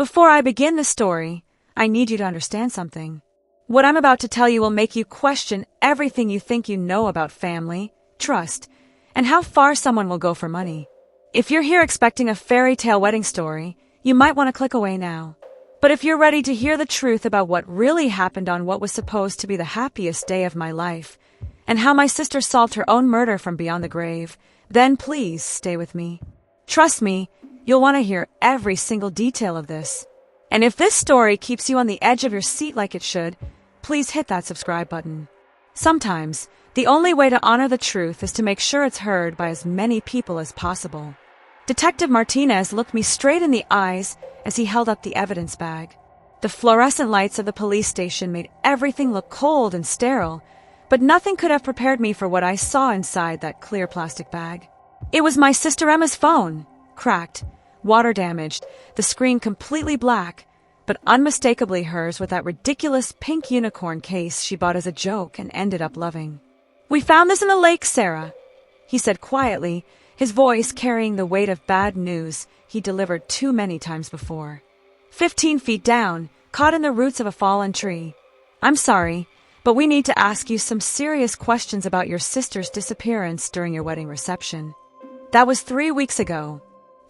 Before I begin the story, I need you to understand something. What I'm about to tell you will make you question everything you think you know about family, trust, and how far someone will go for money. If you're here expecting a fairy tale wedding story, you might want to click away now. But if you're ready to hear the truth about what really happened on what was supposed to be the happiest day of my life, and how my sister solved her own murder from beyond the grave, then please stay with me. Trust me, you'll want to hear every single detail of this. And if this story keeps you on the edge of your seat like it should, please hit that subscribe button. Sometimes, the only way to honor the truth is to make sure it's heard by as many people as possible. Detective Martinez looked me straight in the eyes as he held up the evidence bag. The fluorescent lights of the police station made everything look cold and sterile, but nothing could have prepared me for what I saw inside that clear plastic bag. It was my sister Emma's phone, cracked, water-damaged, the screen completely black, but unmistakably hers with that ridiculous pink unicorn case she bought as a joke and ended up loving. "We found this in the lake, Sarah," he said quietly, his voice carrying the weight of bad news he delivered too many times before. 15 feet down, caught in the roots of a fallen tree. "I'm sorry, but we need to ask you some serious questions about your sister's disappearance during your wedding reception." That was 3 weeks ago.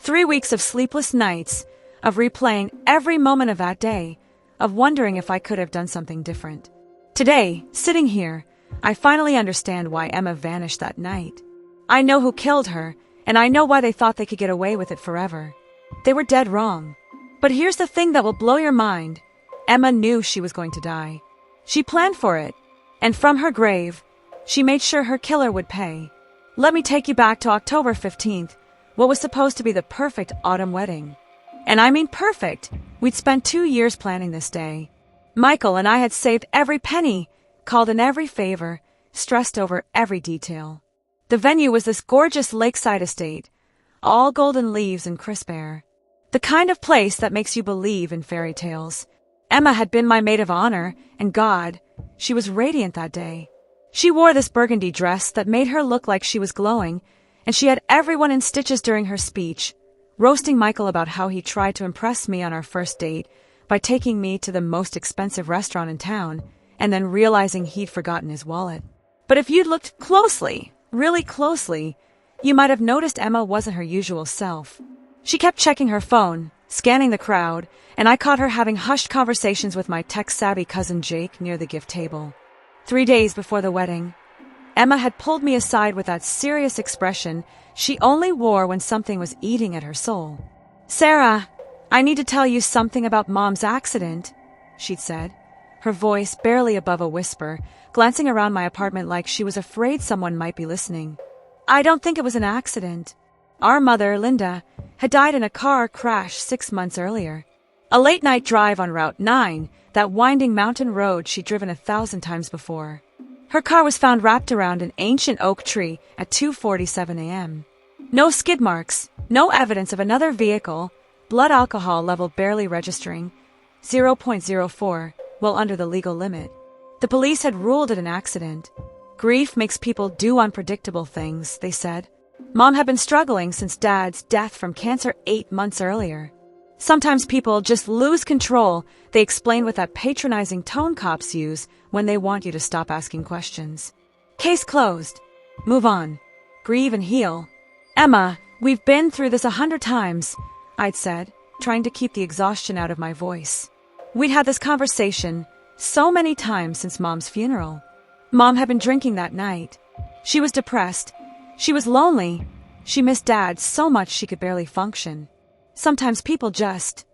3 weeks of sleepless nights, of replaying every moment of that day, of wondering if I could have done something different. Today, sitting here, I finally understand why Emma vanished that night. I know who killed her, and I know why they thought they could get away with it forever. They were dead wrong. But here's the thing that will blow your mind. Emma knew she was going to die. She planned for it, and from her grave, she made sure her killer would pay. Let me take you back to October 15th, what was supposed to be the perfect autumn wedding. And I mean perfect. We'd spent 2 years planning this day. Michael and I had saved every penny, called in every favor, stressed over every detail. The venue was this gorgeous lakeside estate, all golden leaves and crisp air. The kind of place that makes you believe in fairy tales. Emma had been my maid of honor, and God, she was radiant that day. She wore this burgundy dress that made her look like she was glowing, and she had everyone in stitches during her speech, roasting Michael about how he tried to impress me on our first date by taking me to the most expensive restaurant in town, and then realizing he'd forgotten his wallet. But if you'd looked closely, really closely, you might have noticed Emma wasn't her usual self. She kept checking her phone, scanning the crowd, and I caught her having hushed conversations with my tech-savvy cousin Jake near the gift table. 3 days before the wedding, Emma had pulled me aside with that serious expression she only wore when something was eating at her soul. "Sarah, I need to tell you something about Mom's accident," she'd said, her voice barely above a whisper, glancing around my apartment like she was afraid someone might be listening. "I don't think it was an accident. Our mother, Linda, had died in a car crash 6 months earlier. A late-night drive on Route 9, that winding mountain road she'd driven 1,000 times before. Her car was found wrapped around an ancient oak tree at 2:47 a.m. No skid marks, no evidence of another vehicle, blood alcohol level barely registering, 0.04, well under the legal limit. The police had ruled it an accident. Grief makes people do unpredictable things, they said. Mom had been struggling since Dad's death from cancer 8 months earlier. Sometimes people just lose control, they explain with that patronizing tone cops use when they want you to stop asking questions. Case closed. Move on. Grieve and heal. "Emma, we've been through this 100 times, I'd said, trying to keep the exhaustion out of my voice. We'd had this conversation so many times since Mom's funeral. Mom had been drinking that night. She was depressed. She was lonely. She missed Dad so much she could barely function. Sometimes people just...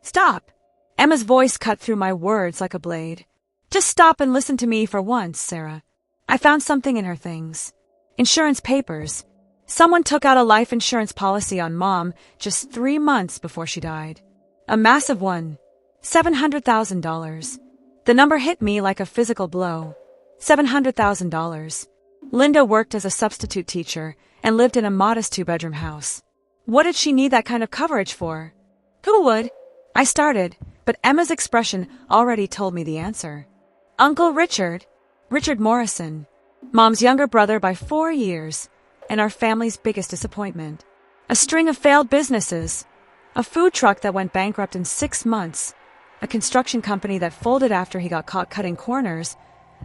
Stop! Emma's voice cut through my words like a blade. Just stop and listen to me for once, Sarah. I found something in her things. Insurance papers. Someone took out a life insurance policy on Mom just 3 months before she died. A massive one. $700,000. The number hit me like a physical blow. $700,000. Linda worked as a substitute teacher and lived in a modest 2-bedroom house. What did she need that kind of coverage for? Who would? I started, but Emma's expression already told me the answer. Uncle Richard. Richard Morrison. Mom's younger brother by 4 years, and our family's biggest disappointment. A string of failed businesses. A food truck that went bankrupt in 6 months, a construction company that folded after he got caught cutting corners,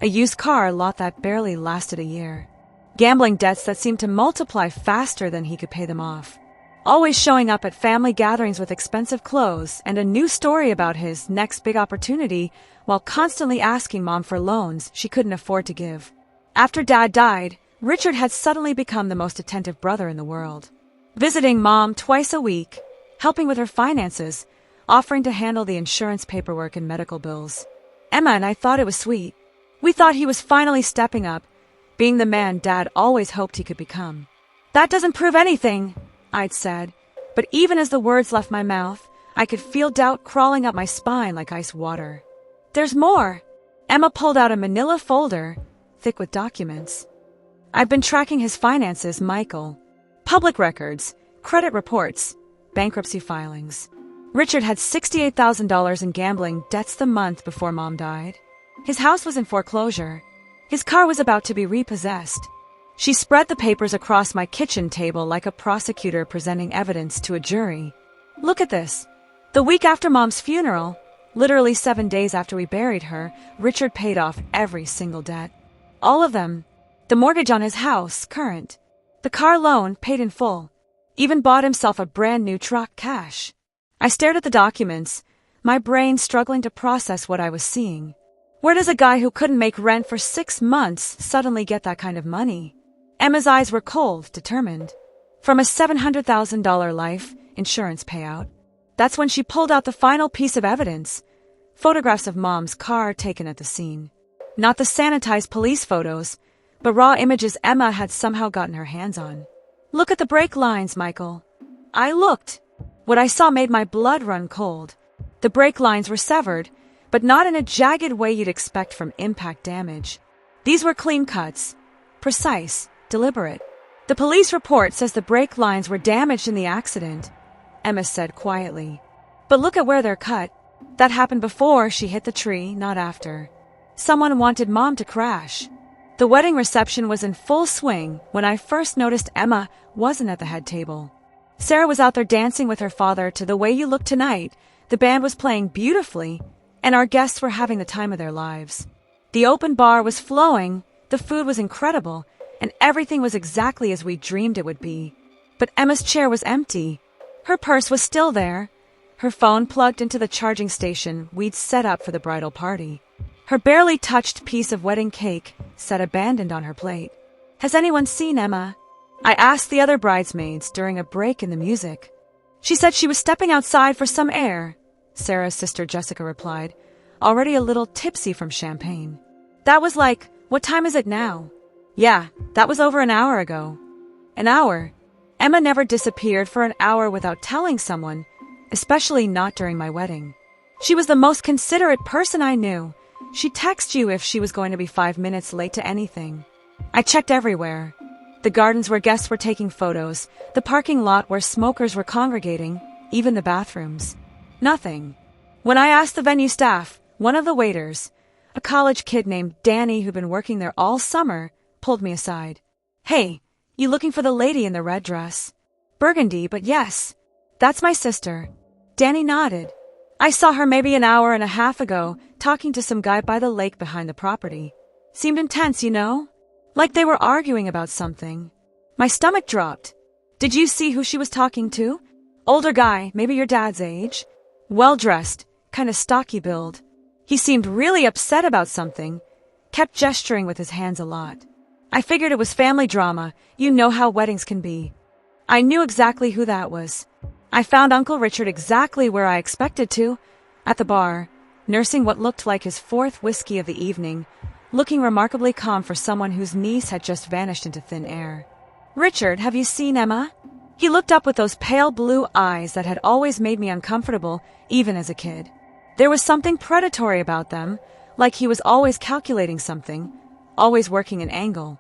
a used car lot that barely lasted a year, gambling debts that seemed to multiply faster than he could pay them off, always showing up at family gatherings with expensive clothes and a new story about his next big opportunity while constantly asking Mom for loans she couldn't afford to give. After Dad died, Richard had suddenly become the most attentive brother in the world, visiting Mom twice a week, helping with her finances, offering to handle the insurance paperwork and medical bills. Emma and I thought it was sweet. We thought he was finally stepping up, being the man Dad always hoped he could become. "That doesn't prove anything," I'd said, but even as the words left my mouth, I could feel doubt crawling up my spine like ice water. "There's more." Emma pulled out a manila folder, thick with documents. I've been tracking his finances, Michael. Public records, credit reports, bankruptcy filings. Richard had $68,000 in gambling debts the month before Mom died. His house was in foreclosure. His car was about to be repossessed. She spread the papers across my kitchen table like a prosecutor presenting evidence to a jury. "Look at this. The week after Mom's funeral, literally 7 days after we buried her, Richard paid off every single debt. All of them. The mortgage on his house, current. The car loan, paid in full. Even bought himself a brand new truck, cash." I stared at the documents, my brain struggling to process what I was seeing. Where does a guy who couldn't make rent for 6 months suddenly get that kind of money? Emma's eyes were cold, determined. From a $700,000 life insurance payout. That's when she pulled out the final piece of evidence. Photographs of Mom's car taken at the scene. Not the sanitized police photos, but raw images Emma had somehow gotten her hands on. "Look at the brake lines, Michael." I looked. What I saw made my blood run cold. The brake lines were severed, but not in a jagged way you'd expect from impact damage. These were clean cuts, precise, deliberate. "The police report says the brake lines were damaged in the accident," Emma said quietly. "But look at where they're cut. That happened before she hit the tree, not after. Someone wanted Mom to crash." The wedding reception was in full swing when I first noticed Emma wasn't at the head table. Sarah was out there dancing with her father to The Way You Look Tonight. The band was playing beautifully, and our guests were having the time of their lives. The open bar was flowing, the food was incredible, and everything was exactly as we dreamed it would be. But Emma's chair was empty. Her purse was still there, her phone plugged into the charging station we'd set up for the bridal party. Her barely touched piece of wedding cake sat abandoned on her plate. "Has anyone seen Emma?" I asked the other bridesmaids during a break in the music. "She said she was stepping outside for some air," Sarah's sister Jessica replied, already a little tipsy from champagne. That was like, "What time is it now?" "Yeah, that was over an hour ago." An hour? Emma never disappeared for an hour without telling someone, especially not during my wedding. She was the most considerate person I knew. She'd text you if she was going to be 5 minutes late to anything. I checked everywhere. The gardens where guests were taking photos, the parking lot where smokers were congregating, even the bathrooms. Nothing. When I asked the venue staff, one of the waiters, a college kid named Danny who'd been working there all summer, pulled me aside. "Hey, you looking for the lady in the red dress?" "Burgundy, but yes. That's my sister." Danny nodded. "I saw her maybe an hour and a half ago, talking to some guy by the lake behind the property. Seemed intense, you know? Like they were arguing about something." My stomach dropped. "Did you see who she was talking to?" "Older guy, maybe your dad's age. Well-dressed, kind of stocky build. He seemed really upset about something. Kept gesturing with his hands a lot. I figured it was family drama. You know how weddings can be." I knew exactly who that was. I found Uncle Richard exactly where I expected to, at the bar, nursing what looked like his 4th whiskey of the evening, looking remarkably calm for someone whose niece had just vanished into thin air. "Richard, have you seen Emma?" He looked up with those pale blue eyes that had always made me uncomfortable, even as a kid. There was something predatory about them, like he was always calculating something, always working an angle.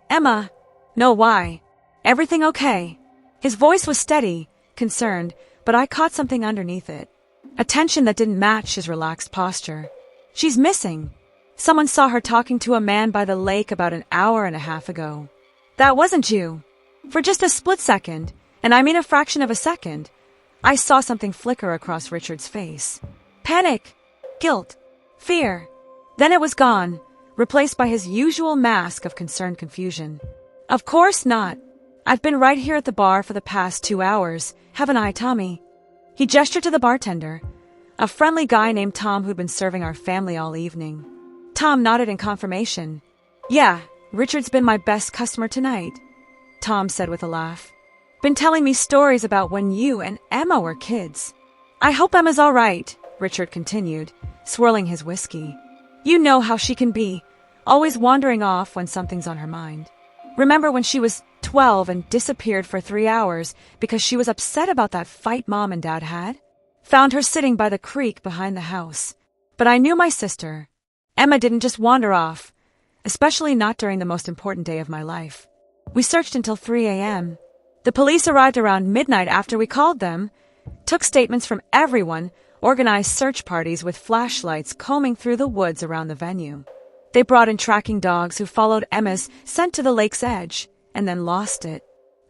"Emma." "No, why? Everything okay?" His voice was steady, concerned, but I caught something underneath it. A tension that didn't match his relaxed posture. "She's missing. Someone saw her talking to a man by the lake about an hour and a half ago." "That wasn't you." For just a split second, and I mean a fraction of a second, I saw something flicker across Richard's face. Panic, guilt, fear. Then it was gone, replaced by his usual mask of concerned confusion. Of course not. I've been right here at the bar for the past 2 hours, haven't I, Tommy? He gestured to the bartender, a friendly guy named Tom who'd been serving our family all evening. Tom nodded in confirmation. Yeah, Richard's been my best customer tonight, Tom said with a laugh. Been telling me stories about when you and Emma were kids. I hope Emma's all right, Richard continued, swirling his whiskey. You know how she can be, always wandering off when something's on her mind. Remember when she was 12 and disappeared for 3 hours because she was upset about that fight Mom and Dad had? Found her sitting by the creek behind the house. But I knew my sister. Emma didn't just wander off, especially not during the most important day of my life. We searched until 3 a.m. The police arrived around midnight after we called them, took statements from everyone, organized search parties with flashlights combing through the woods around the venue. They brought in tracking dogs who followed Emma's scent to the lake's edge and then lost it.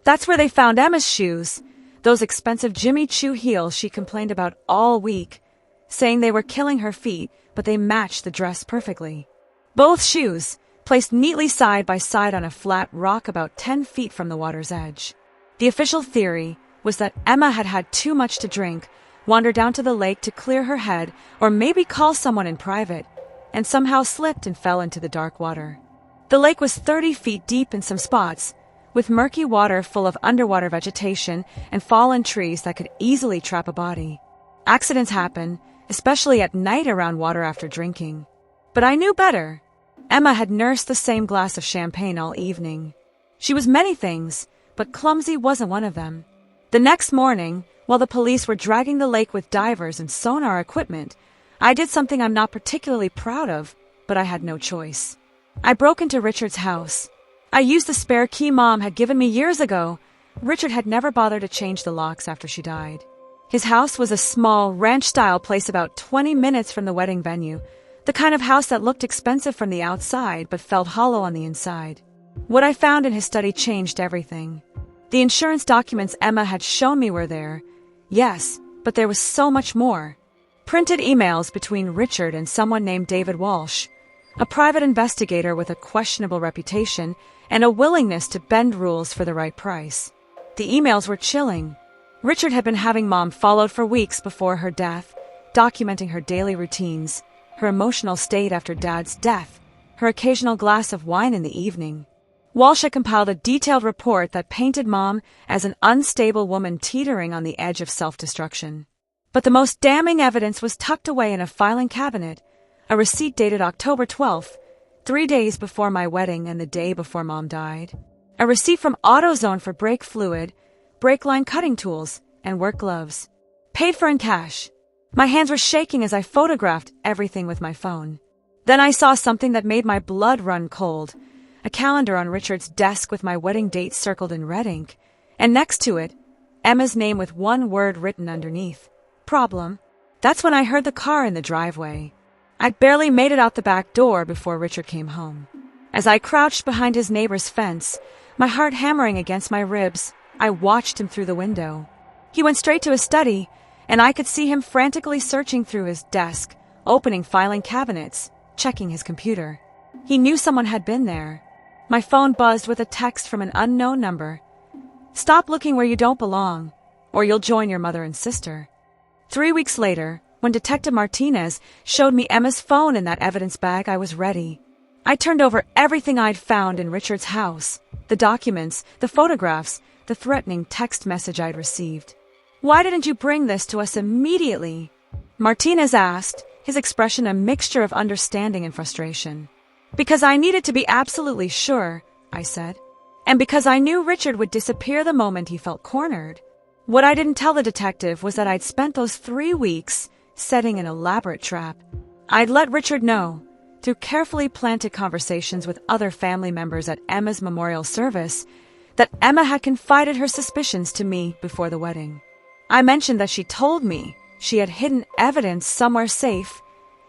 That's where they found Emma's shoes, those expensive Jimmy Choo heels she complained about all week, saying they were killing her feet, but they matched the dress perfectly. Both shoes, placed neatly side by side on a flat rock about 10 feet from the water's edge. The official theory was that Emma had had too much to drink, wandered down to the lake to clear her head or maybe call someone in private, and somehow slipped and fell into the dark water. The lake was 30 feet deep in some spots, with murky water full of underwater vegetation and fallen trees that could easily trap a body. Accidents happen, especially at night around water after drinking. But I knew better. Emma had nursed the same glass of champagne all evening. She was many things, but clumsy wasn't one of them. The next morning, while the police were dragging the lake with divers and sonar equipment, I did something I'm not particularly proud of, but I had no choice. I broke into Richard's house. I used the spare key Mom had given me years ago. Richard had never bothered to change the locks after she died. His house was a small, ranch-style place about 20 minutes from the wedding venue, the kind of house that looked expensive from the outside but felt hollow on the inside. What I found in his study changed everything. The insurance documents Emma had shown me were there. Yes, but there was so much more. Printed emails between Richard and someone named David Walsh, a private investigator with a questionable reputation and a willingness to bend rules for the right price. The emails were chilling. Richard had been having Mom followed for weeks before her death, documenting her daily routines, her emotional state after Dad's death, her occasional glass of wine in the evening. Walsh had compiled a detailed report that painted Mom as an unstable woman teetering on the edge of self-destruction. But the most damning evidence was tucked away in a filing cabinet, a receipt dated October 12th, 3 days before my wedding and the day before Mom died. A receipt from AutoZone for brake fluid, brake line cutting tools, and work gloves. Paid for in cash. My hands were shaking as I photographed everything with my phone. Then I saw something that made my blood run cold. A calendar on Richard's desk with my wedding date circled in red ink, and next to it, Emma's name with one word written underneath. Problem. That's when I heard the car in the driveway. I'd barely made it out the back door before Richard came home. As I crouched behind his neighbor's fence, my heart hammering against my ribs, I watched him through the window. He went straight to his study, and I could see him frantically searching through his desk, opening filing cabinets, checking his computer. He knew someone had been there. My phone buzzed with a text from an unknown number. Stop looking where you don't belong, or you'll join your mother and sister. 3 weeks later, when Detective Martinez showed me Emma's phone in that evidence bag, I was ready. I turned over everything I'd found in Richard's house, the documents, the photographs, the threatening text message I'd received. Why didn't you bring this to us immediately? Martinez asked, his expression a mixture of understanding and frustration. Because I needed to be absolutely sure, I said. And because I knew Richard would disappear the moment he felt cornered. What I didn't tell the detective was that I'd spent those 3 weeks setting an elaborate trap. I'd let Richard know, through carefully planted conversations with other family members at Emma's memorial service, that Emma had confided her suspicions to me before the wedding. I mentioned that she told me she had hidden evidence somewhere safe,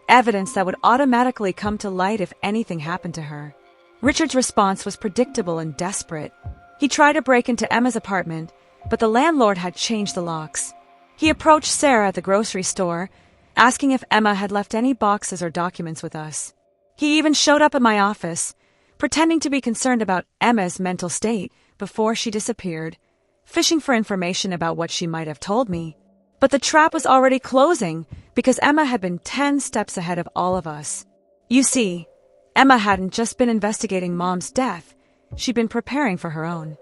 evidence that would automatically come to light if anything happened to her. Richard's response was predictable and desperate. He tried to break into Emma's apartment, but the landlord had changed the locks. He approached Sarah at the grocery store, asking if Emma had left any boxes or documents with us. He even showed up at my office, pretending to be concerned about Emma's mental state before she disappeared, fishing for information about what she might have told me. But the trap was already closing because Emma had been 10 steps ahead of all of us. You see, Emma hadn't just been investigating Mom's death, she'd been preparing for her own.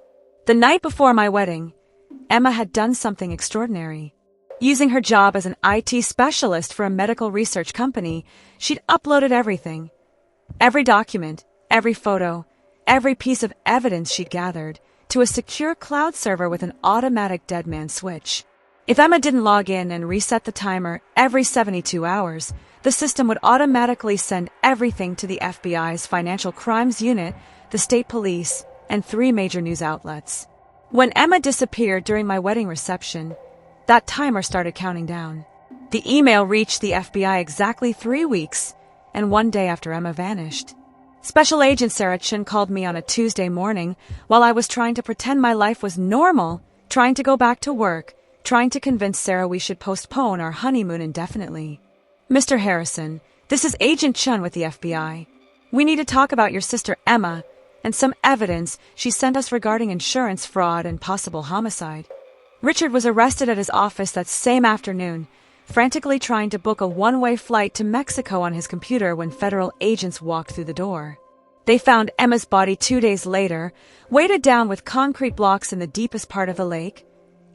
The night before my wedding, Emma had done something extraordinary. Using her job as an IT specialist for a medical research company, she'd uploaded everything. Every document, every photo, every piece of evidence she'd gathered to a secure cloud server with an automatic dead man switch. If Emma didn't log in and reset the timer every 72 hours, the system would automatically send everything to the FBI's Financial Crimes Unit, the state police, and 3 major news outlets. When Emma disappeared during my wedding reception, that timer started counting down. The email reached the FBI exactly 3 weeks and 1 day after Emma vanished. Special Agent Sarah Chin called me on a Tuesday morning while I was trying to pretend my life was normal, trying to go back to work, trying to convince Sarah we should postpone our honeymoon indefinitely. Mr. Harrison, this is Agent Chun with the FBI. We need to talk about your sister Emma and some evidence she sent us regarding insurance fraud and possible homicide. Richard was arrested at his office that same afternoon, frantically trying to book a one-way flight to Mexico on his computer when federal agents walked through the door. They found Emma's body 2 days later, weighted down with concrete blocks in the deepest part of the lake,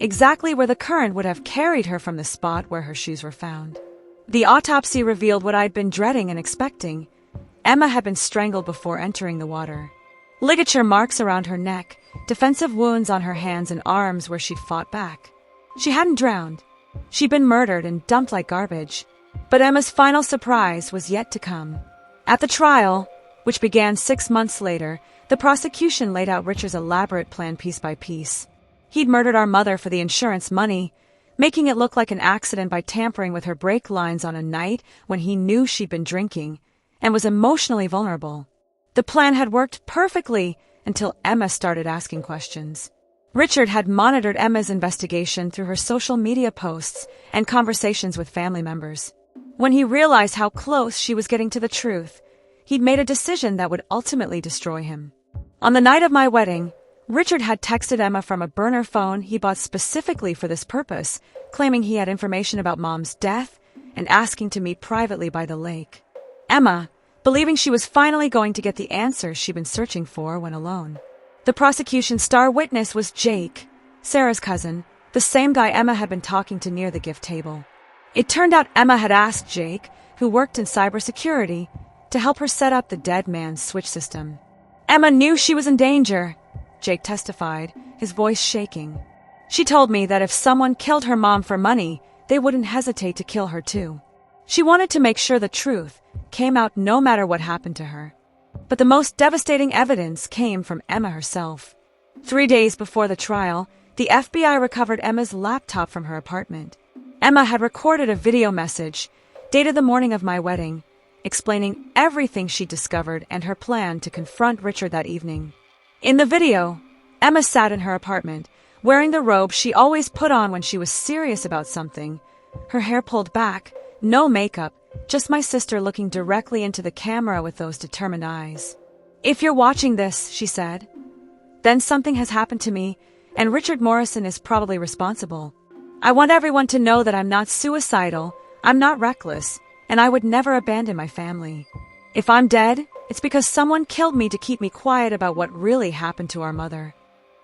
exactly where the current would have carried her from the spot where her shoes were found. The autopsy revealed what I'd been dreading and expecting. Emma had been strangled before entering the water. Ligature marks around her neck, defensive wounds on her hands and arms where she'd fought back. She hadn't drowned. She'd been murdered and dumped like garbage. But Emma's final surprise was yet to come. At the trial, which began 6 months later, the prosecution laid out Richard's elaborate plan piece by piece. He'd murdered our mother for the insurance money, making it look like an accident by tampering with her brake lines on a night when he knew she'd been drinking and was emotionally vulnerable. The plan had worked perfectly until Emma started asking questions. Richard had monitored Emma's investigation through her social media posts and conversations with family members. When he realized how close she was getting to the truth, he'd made a decision that would ultimately destroy him. On the night of my wedding, Richard had texted Emma from a burner phone he bought specifically for this purpose, claiming he had information about Mom's death and asking to meet privately by the lake. Emma, believing she was finally going to get the answers she'd been searching for, went alone. The prosecution's star witness was Jake, Sarah's cousin, the same guy Emma had been talking to near the gift table. It turned out Emma had asked Jake, who worked in cybersecurity, to help her set up the dead man's switch system. Emma knew she was in danger, Jake testified, his voice shaking. She told me that if someone killed her mom for money, they wouldn't hesitate to kill her too. She wanted to make sure the truth came out no matter what happened to her. But the most devastating evidence came from Emma herself. 3 days before the trial, the FBI recovered Emma's laptop from her apartment. Emma had recorded a video message, dated the morning of my wedding, explaining everything she discovered and her plan to confront Richard that evening. In the video, Emma sat in her apartment, wearing the robe she always put on when she was serious about something, her hair pulled back, no makeup, just my sister looking directly into the camera with those determined eyes. "If you're watching this," she said, "then something has happened to me, and Richard Morrison is probably responsible. I want everyone to know that I'm not suicidal, I'm not reckless, and I would never abandon my family. If I'm dead, it's because someone killed me to keep me quiet about what really happened to our mother."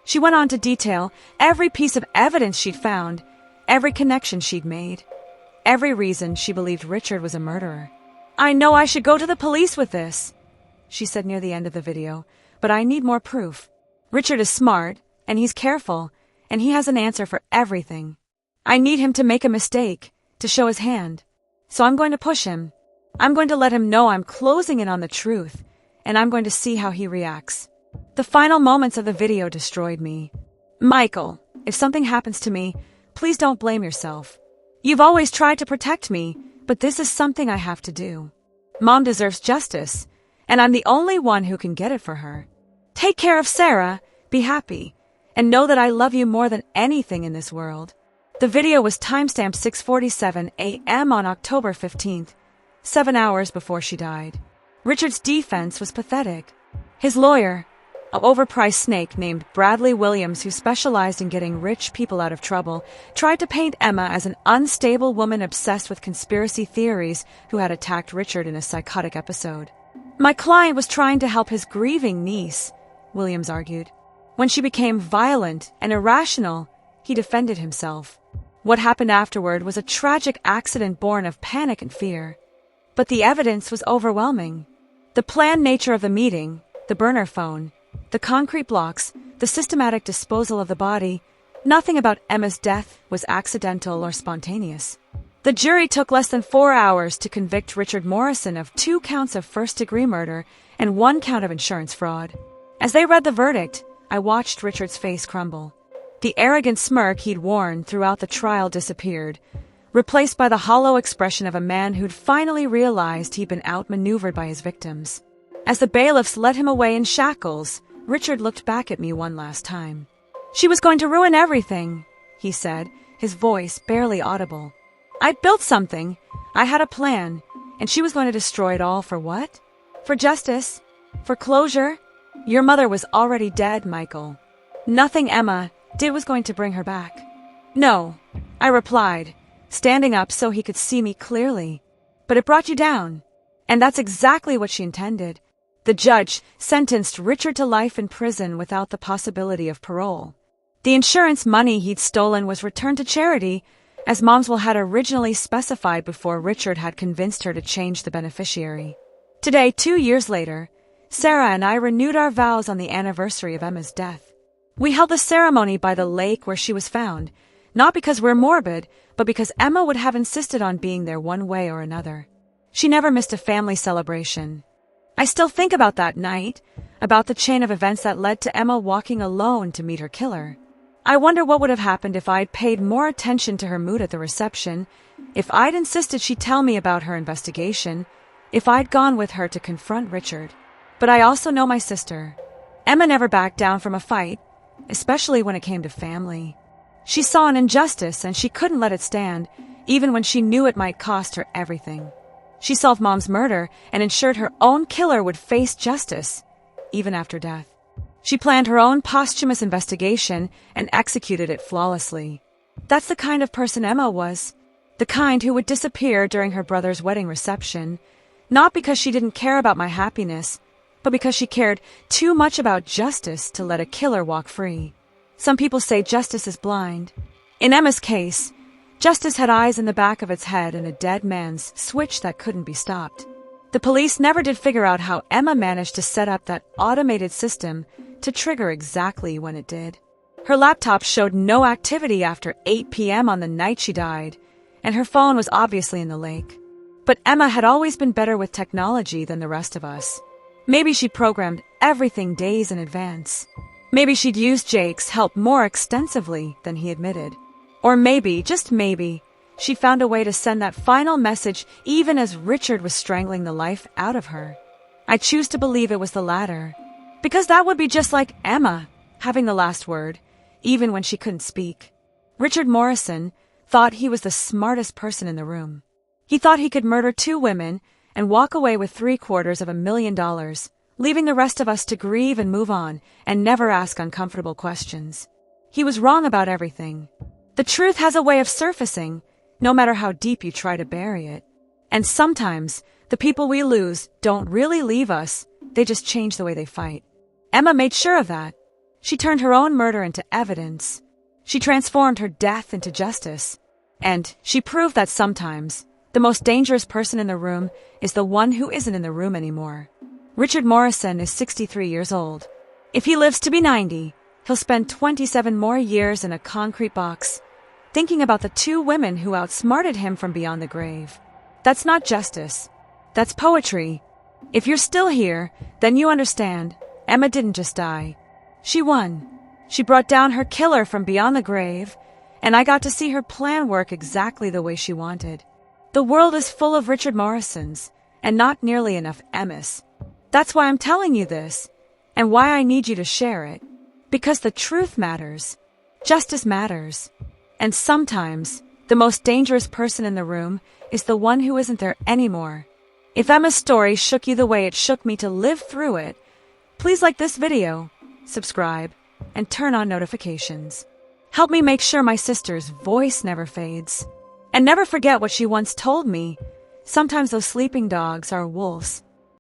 She went on to detail every piece of evidence she'd found, every connection she'd made, every reason she believed Richard was a murderer. "I know I should go to the police with this," she said near the end of the video, "but I need more proof. Richard is smart, and he's careful, and he has an answer for everything. I need him to make a mistake, to show his hand. So I'm going to push him. I'm going to let him know I'm closing in on the truth, and I'm going to see how he reacts." The final moments of the video destroyed me. "Michael, if something happens to me, please don't blame yourself. You've always tried to protect me, but this is something I have to do. Mom deserves justice, and I'm the only one who can get it for her. Take care of Sarah, be happy, and know that I love you more than anything in this world." The video was timestamped 6:47 a.m. on October 15th, 7 hours before she died. Richard's defense was pathetic. His lawyer, an overpriced snake named Bradley Williams who specialized in getting rich people out of trouble, tried to paint Emma as an unstable woman obsessed with conspiracy theories who had attacked Richard in a psychotic episode. My client was trying to help his grieving niece, Williams argued. When she became violent and irrational, he defended himself. What happened afterward was a tragic accident born of panic and fear. But the evidence was overwhelming. The planned nature of the meeting, the burner phone, the concrete blocks, the systematic disposal of the body, nothing about Emma's death was accidental or spontaneous. The jury took less than 4 hours to convict Richard Morrison of 2 counts of first-degree murder and 1 count of insurance fraud. As they read the verdict, I watched Richard's face crumble. The arrogant smirk he'd worn throughout the trial disappeared, replaced by the hollow expression of a man who'd finally realized he'd been outmaneuvered by his victims. As the bailiffs led him away in shackles, Richard looked back at me one last time. "She was going to ruin everything," he said, his voice barely audible. "I built something. I had a plan, and she was going to destroy it all for what? For justice? For closure? Your mother was already dead, Michael. Nothing Emma did was going to bring her back." "No," I replied, standing up so he could see me clearly. "But it brought you down. And that's exactly what she intended." The judge sentenced Richard to life in prison without the possibility of parole. The insurance money he'd stolen was returned to charity, as Momswell had originally specified before Richard had convinced her to change the beneficiary. Today, 2 years later, Sarah and I renewed our vows on the anniversary of Emma's death. We held the ceremony by the lake where she was found, not because we're morbid, but because Emma would have insisted on being there one way or another. She never missed a family celebration. I still think about that night, about the chain of events that led to Emma walking alone to meet her killer. I wonder what would have happened if I'd paid more attention to her mood at the reception, if I'd insisted she tell me about her investigation, if I'd gone with her to confront Richard. But I also know my sister. Emma never backed down from a fight, especially when it came to family. She saw an injustice and she couldn't let it stand, even when she knew it might cost her everything. She solved Mom's murder and ensured her own killer would face justice, even after death. She planned her own posthumous investigation and executed it flawlessly. That's the kind of person Emma was, the kind who would disappear during her brother's wedding reception, not because she didn't care about my happiness, but because she cared too much about justice to let a killer walk free. Some people say justice is blind. In Emma's case, justice had eyes in the back of its head and a dead man's switch that couldn't be stopped. The police never did figure out how Emma managed to set up that automated system to trigger exactly when it did. Her laptop showed no activity after 8 p.m. on the night she died, and her phone was obviously in the lake. But Emma had always been better with technology than the rest of us. Maybe she'd programmed everything days in advance. Maybe she'd used Jake's help more extensively than he admitted. Or maybe, just maybe, she found a way to send that final message even as Richard was strangling the life out of her. I choose to believe it was the latter, because that would be just like Emma, having the last word, even when she couldn't speak. Richard Morrison thought he was the smartest person in the room. He thought he could murder 2 women and walk away with $750,000, leaving the rest of us to grieve and move on and never ask uncomfortable questions. He was wrong about everything. The truth has a way of surfacing, no matter how deep you try to bury it. And sometimes, the people we lose don't really leave us, they just change the way they fight. Emma made sure of that. She turned her own murder into evidence. She transformed her death into justice. And she proved that sometimes, the most dangerous person in the room is the one who isn't in the room anymore. Richard Morrison is 63 years old. If he lives to be 90, he'll spend 27 more years in a concrete box, thinking about the 2 women who outsmarted him from beyond the grave. That's not justice. That's poetry. If you're still here, then you understand. Emma didn't just die. She won. She brought down her killer from beyond the grave, and I got to see her plan work exactly the way she wanted. The world is full of Richard Morrisons, and not nearly enough Emmas. That's why I'm telling you this, and why I need you to share it. Because the truth matters. Justice matters. And sometimes, the most dangerous person in the room is the one who isn't there anymore. If Emma's story shook you the way it shook me to live through it, please like this video, subscribe, and turn on notifications. Help me make sure my sister's voice never fades. And never forget what she once told me. Sometimes those sleeping dogs are wolves.